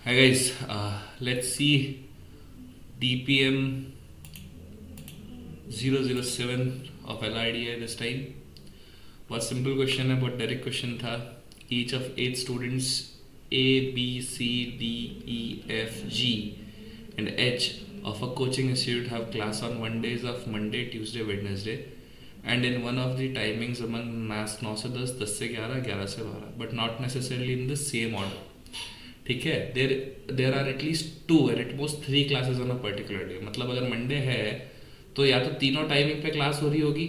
Hi guys, let's see DPM 007 of LIDI this time. बहुत simple question है, बहुत direct question था. Each of 8 students A, B, C, D, E, F, G and H of a coaching institute have class on Mondays of Monday, Tuesday, Wednesday and in one of the timings among mass 9 से 10, 10 से 11, 11 से 12 but not necessarily in the same order. ठीक है. There are at least 2 and at most 3 classes on a particular day. मतलब अगर Monday है तो या तो तीनों टाइमिंग पे क्लास हो रही होगी,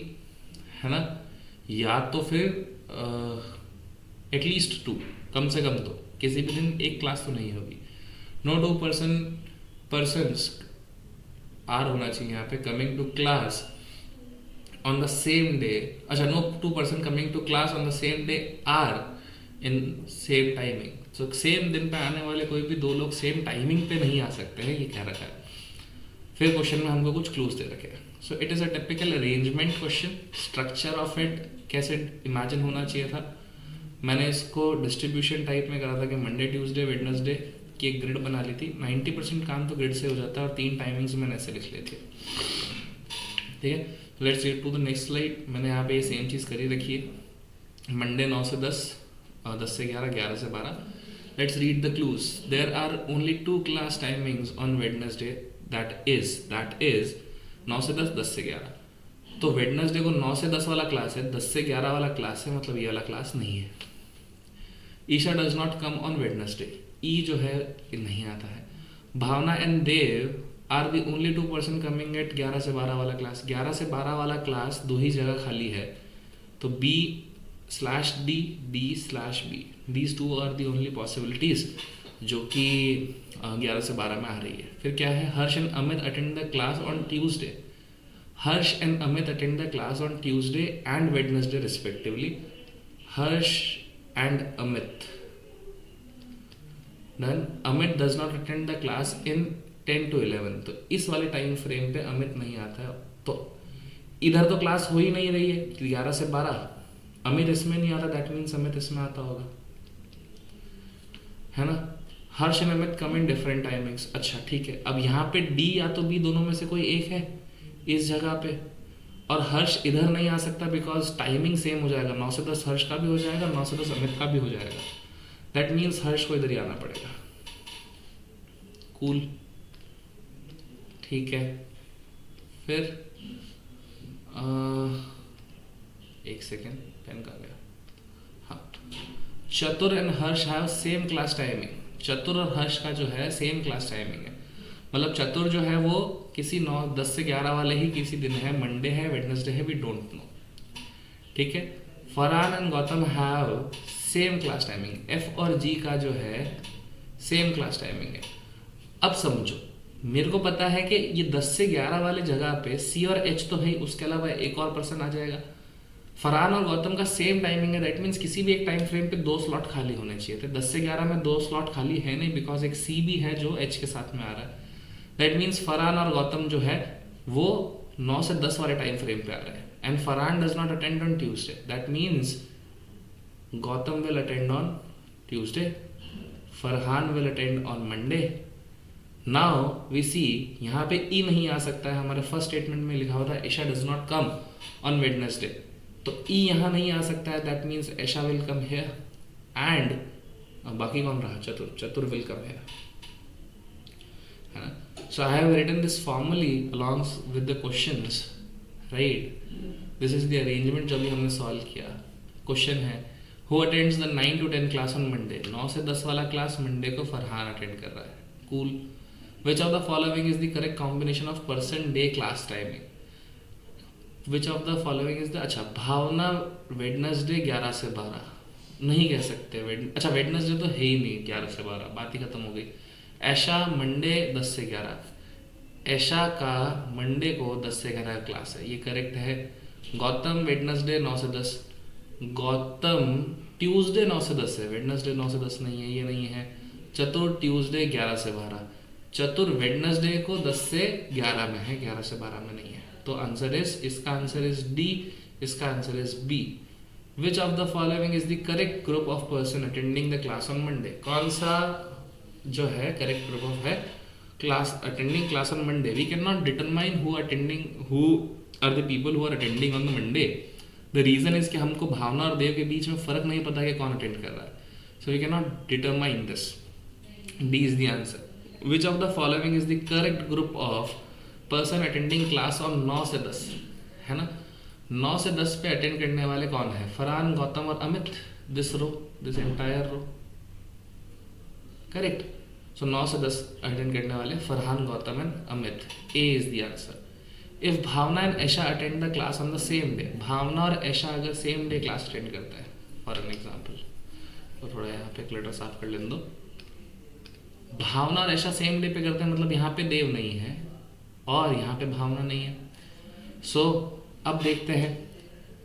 है ना, या तो फिर एटलीस्ट 2, कम से कम तो किसी भी दिन एक क्लास तो नहीं होगी. नो 2 पर्सन्स आर होना चाहिए यहाँ पे coming to class on the same day. अच्छा, no 2 person coming to class on the same day are in same timing. So same दिन पे आने वाले कोई भी 2 लोग सेम टाइमिंग पे नहीं आ सकते हैं, ये कह रखा है. फिर क्वेश्चन में हमको कुछ क्लूज दे रखे हैं. So it is a typical arrangement question. Structure of it कैसे इमेजिन होना चाहिए था, मैंने इसको डिस्ट्रीब्यूशन टाइप में करा था कि मंडे, ट्यूसडे, वेडनेसडे की एक ग्रिड बना ली थी. 90% काम तो ग्रिड से हो जाता है और 3 टाइमिंग्स मैंने ऐसे लिख ली थी. ठीक है, let's get to the next slide. मैंने यहाँ पे ये सेम चीज़ करी रखी है. मंडे 9 से 10, 10 से 11, 11 से 12. Let's read the clues. There are only 2 class timings on Wednesday. That is 9 से 10, 10 से 11. तो वेडनेसडे को 9 से 10 वाला क्लास है, 10 से 11 वाला क्लास है, मतलब ये वाला क्लास नहीं है. Isha does not come on Wednesday. E जो है ये नहीं आता है. Bhavna and Dev are the only 2 person coming at 11 से 12 वाला क्लास. 11 से 12 वाला क्लास 2 ही जगह खाली है, तो B/D, D/B. These 2 are the only possibilities जो कि 11 से 12 में आ रही है. फिर क्या है, Harsh and Amit attend the class on Tuesday. Harsh and Amit attend the class on Tuesday and Wednesday respectively. Harsh and Amit. Done. Amit does not attend the class in 10 to 11. तो इस वाले टाइम फ्रेम पे अमित नहीं आता है, तो इधर तो क्लास हो ही नहीं रही है 11 से 12. अमित इसमें नहीं आता, दैट मीन्स अमित इसमें आता होगा, है ना. Harsh and Amit come in different timings. अच्छा ठीक है, अब यहाँ पे डी या तो बी दोनों में से कोई एक है इस जगह पे, और हर्ष इधर नहीं आ सकता बिकॉज टाइमिंग सेम हो जाएगा. 9 से 10 हर्ष का भी हो जाएगा, 9 से 10 अमित का भी हो जाएगा. दैट मीन्स हर्ष को इधर ही आना पड़ेगा. कूल, ठीक है. फिर एक सेकेंड, पेन कहाँ गया. हाँ, चतुर and Harsh have same class timing. चतुर और हर्ष का जो है सेम क्लास टाइमिंग है. मतलब चतुर जो है वो किसी 10 से 11 वाले ही किसी दिन है, मंडे है, वेडनेसडे है, वी डोंट नो. ठीक है. Farhan and Gautam have same class timing. F और जी का जो है सेम क्लास टाइमिंग है. अब समझो, मेरे को पता है कि ये 10 से 11 वाले जगह पे सी और एच तो है, उसके अलावा एक और पर्सन आ जाएगा. फरहान और गौतम का सेम टाइमिंग है, दैट मीन्स किसी भी एक टाइम फ्रेम पे 2 स्लॉट खाली होने चाहिए थे. 10 से 11 में 2 स्लॉट खाली है नहीं, बिकॉज एक सी भी है जो एच के साथ में आ रहा है. दैट मीन्स फरहान और गौतम जो है वो 9 से 10 वाले टाइम फ्रेम पे आ रहे हैं. And Farhan does not attend on Tuesday, that means Gautam will attend on Tuesday, Farhan will attend on Monday. Now we see, यहाँ पे ई नहीं आ सकता है. हमारे फर्स्ट स्टेटमेंट में लिखा हुआ था Isha does not come on Wednesday, तो ई यहाँ नहीं आ सकता है. That means Aisha will come here and बाकी कौन रहा, चतुर. चतुर विल कम हियर, है ना. So I have written this formally alongs with the questions, right. This is the arrangement जो भी हमने सॉल्व किया. क्वेश्चन है, who attends the 9 to 10 class on Monday. 9 से 10 वाला क्लास मंडे को फरहान अटेंड कर रहा है. Cool. Which of the following is the correct combination of person day class timing. Which of the following is the. अच्छा, भावना Wednesday 11 से 12 नहीं कह सकते. अच्छा, वेडनेसडे तो है ही नहीं 11 से 12, बात ही खत्म हो गई. ऐशा मंडे 10 से 11. ऐशा का मंडे को 10 से 11 क्लास है, ये करेक्ट है. गौतम वेडनेसडे 9 से 10. गौतम ट्यूसडे 9 से 10 है, वेडनेसडे 9 से 10 नहीं है, ये नहीं है. चतुर ट्यूसडे 11 से 12. चतुर वेडनेसडे को 10 से 11 में है, 11 से 12 में नहीं है. तो आंसर इज, इसका आंसर इज डी, इसका answer is B. Which of the following is the correct group of person attending the class on Monday. कौन सा जो है करेक्ट प्रूफ है class attending class on Monday. We can not determine who are the people who are attending on the Monday. The reason is कि हमको भावना और देव के बीच में फर्क नहीं पता कि कौन अटेंड कर रहा है. So we can not determine this. D is the answer. Which of the following is the correct group of person attending class on 9 से 10, है ना. 9 से 10 पे अटेंड करने वाले कौन है? फरहान, गौतम और Amit. This row, this entire row. Correct. So 9 से 10 अटेंड करने वाले Farhan, Gautam and Amit. A is the answer. If Bhavna and Aisha attend the class on the same day, Bhavna और ऐशा अगर सेम डे क्लास अटेंड करता है, फॉर एन एग्जाम्पल, तो थोड़ा यहाँ पे क्लटर साफ कर लेने दो. भावना और ऐशा सेम डे पे करते हैं, मतलब यहाँ पे देव नहीं है और यहाँ पे भावना नहीं है. सो अब देखते हैं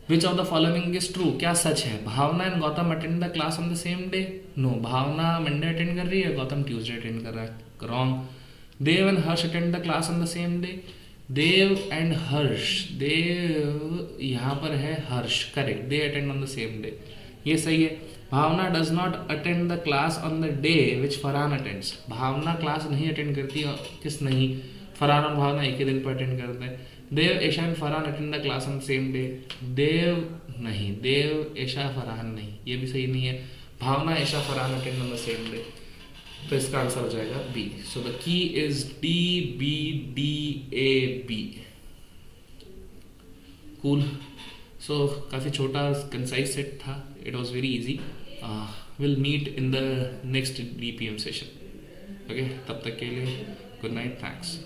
which of the following is true. क्या सच है? Bhavna and Gautam attend the class on the same day. No, Bhavna Monday attend कर रही है, गौतम ट्यूसडे अटेंड कर रहा है. Wrong. Dev and Harsh attend the class on the same day. Dev and Harsh, Dev यहाँ पर है, Harsh. Correct. They attend on the same day, ये सही है. Bhavna does not attend the class on the day which Farhan attends. Bhavna class नहीं अटेंड करती. किस नहीं? फरहान और भावना एक ही दिन पर अटेंड करते हैं. Dev, Aisha and Farhan attend the class on same day. Dev नहीं, देव, ऐशा, फरहान नहीं, ये भी सही नहीं है. Bhavna, Aisha, Farhan attend on the same day. तो इसका आंसर हो जाएगा B. So the key is D, B, D, A, B. Cool. So काफ़ी छोटा कंसाइज सेट था. It was very easy. Will meet in the next DPM session. Okay, तब तक के लिए गुड नाइट. थैंक्स.